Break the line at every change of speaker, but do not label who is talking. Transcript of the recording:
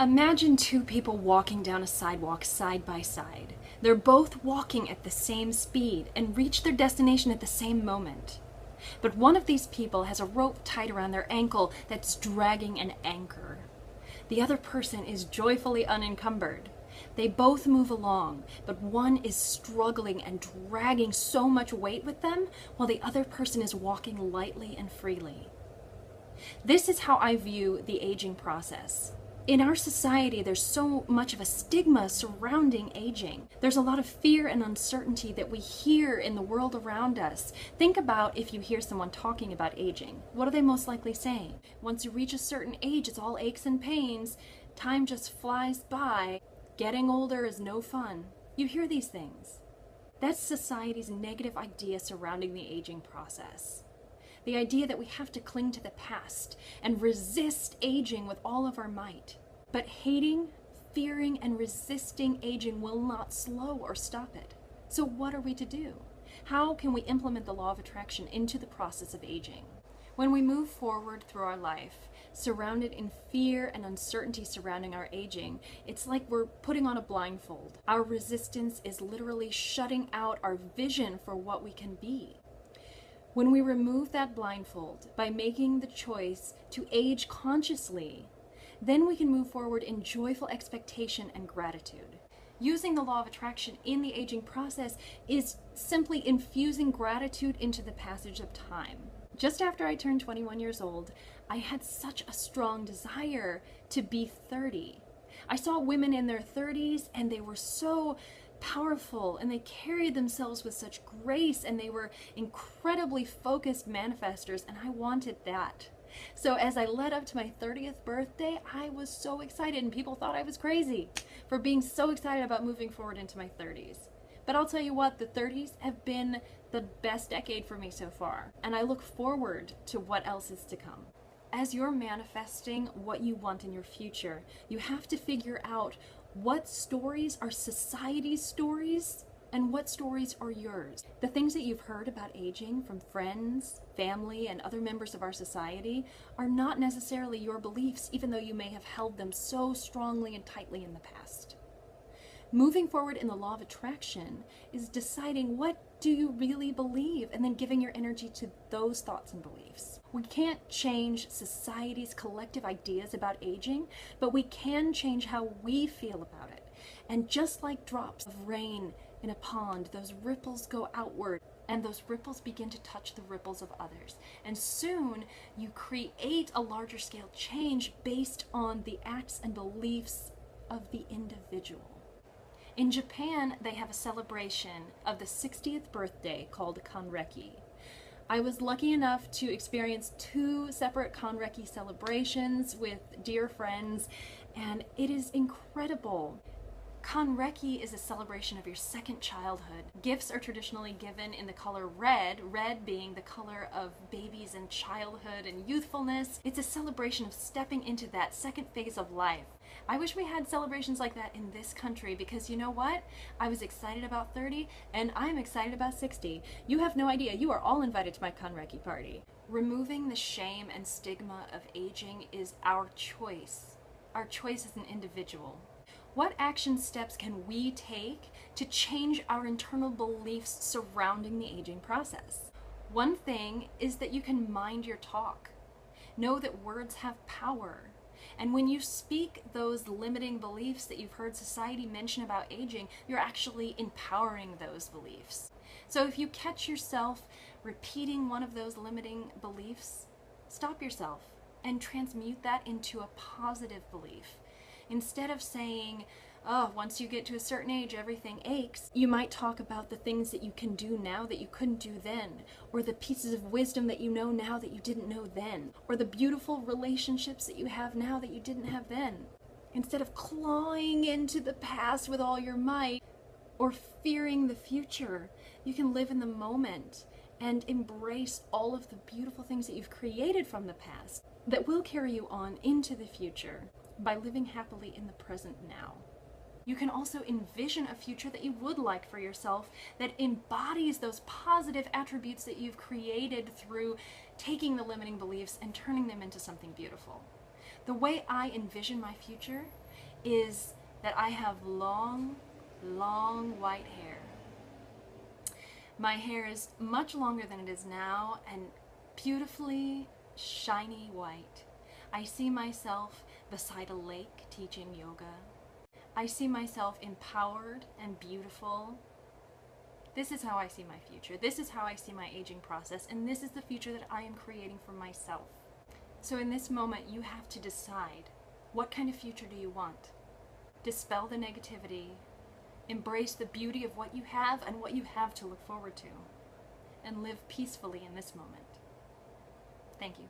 Imagine two people walking down a sidewalk side by side. They're both walking at the same speed and reach their destination at the same moment. But one of these people has a rope tied around their ankle that's dragging an anchor. The other person is joyfully unencumbered. They both move along, but one is struggling and dragging so much weight with them, while the other person is walking lightly and freely. This is how I view the aging process. In our society, there's so much of a stigma surrounding aging. There's a lot of fear and uncertainty that we hear in the world around us. Think about if you hear someone talking about aging. What are they most likely saying? Once you reach a certain age, it's all aches and pains. Time just flies by. Getting older is no fun. You hear these things. That's society's negative idea surrounding the aging process. The idea that we have to cling to the past and resist aging with all of our might. But hating, fearing, and resisting aging will not slow or stop it. So what are we to do? How can we implement the law of attraction into the process of aging? When we move forward through our life, surrounded in fear and uncertainty surrounding our aging, it's like we're putting on a blindfold. Our resistance is literally shutting out our vision for what we can be. When we remove that blindfold by making the choice to age consciously, then we can move forward in joyful expectation and gratitude. Using the law of attraction in the aging process is simply infusing gratitude into the passage of time. Just after I turned 21 years old, I had such a strong desire to be 30. I saw women in their 30s and they were so powerful and they carried themselves with such grace and they were incredibly focused manifestors, and I wanted that. So as I led up to my 30th birthday, I was so excited, and people thought I was crazy for being so excited about moving forward into my 30s. But I'll tell you what, the 30s have been the best decade for me so far, and I look forward to what else is to come. As you're manifesting what you want in your future, you have to figure out what stories are society's stories and what stories are yours. The things that you've heard about aging from friends, family, and other members of our society are not necessarily your beliefs, even though you may have held them so strongly and tightly in the past. Moving forward in the law of attraction is deciding what do you really believe and then giving your energy to those thoughts and beliefs. We can't change society's collective ideas about aging, but we can change how we feel about it. And just like drops of rain in a pond, those ripples go outward and those ripples begin to touch the ripples of others. And soon you create a larger scale change based on the acts and beliefs of the individual. In Japan, they have a celebration of the 60th birthday called Kanreki. I was lucky enough to experience 2 separate Kanreki celebrations with dear friends, and it is incredible. Kanreki is a celebration of your second childhood. Gifts are traditionally given in the color red, red being the color of babies and childhood and youthfulness. It's a celebration of stepping into that second phase of life. I wish we had celebrations like that in this country, because you know what? I was excited about 30 and I'm excited about 60. You have no idea. You are all invited to my Kanreki party. Removing the shame and stigma of aging is our choice. Our choice as an individual. What action steps can we take to change our internal beliefs surrounding the aging process? One thing is that you can mind your talk. Know that words have power. And when you speak those limiting beliefs that you've heard society mention about aging, you're actually empowering those beliefs. So if you catch yourself repeating one of those limiting beliefs, stop yourself and transmute that into a positive belief. Instead of saying, oh, once you get to a certain age, everything aches, you might talk about the things that you can do now that you couldn't do then, or the pieces of wisdom that you know now that you didn't know then, or the beautiful relationships that you have now that you didn't have then. Instead of clawing into the past with all your might, or fearing the future, you can live in the moment and embrace all of the beautiful things that you've created from the past that will carry you on into the future by living happily in the present now. You can also envision a future that you would like for yourself that embodies those positive attributes that you've created through taking the limiting beliefs and turning them into something beautiful. The way I envision my future is that I have long, long white hair. My hair is much longer than it is now and beautifully shiny white. I see myself beside a lake teaching yoga. I see myself empowered and beautiful. This is how I see my future. This is how I see my aging process, and this is the future that I am creating for myself. So in this moment, you have to decide, what kind of future do you want? Dispel the negativity, embrace the beauty of what you have and what you have to look forward to, and live peacefully in this moment. Thank you.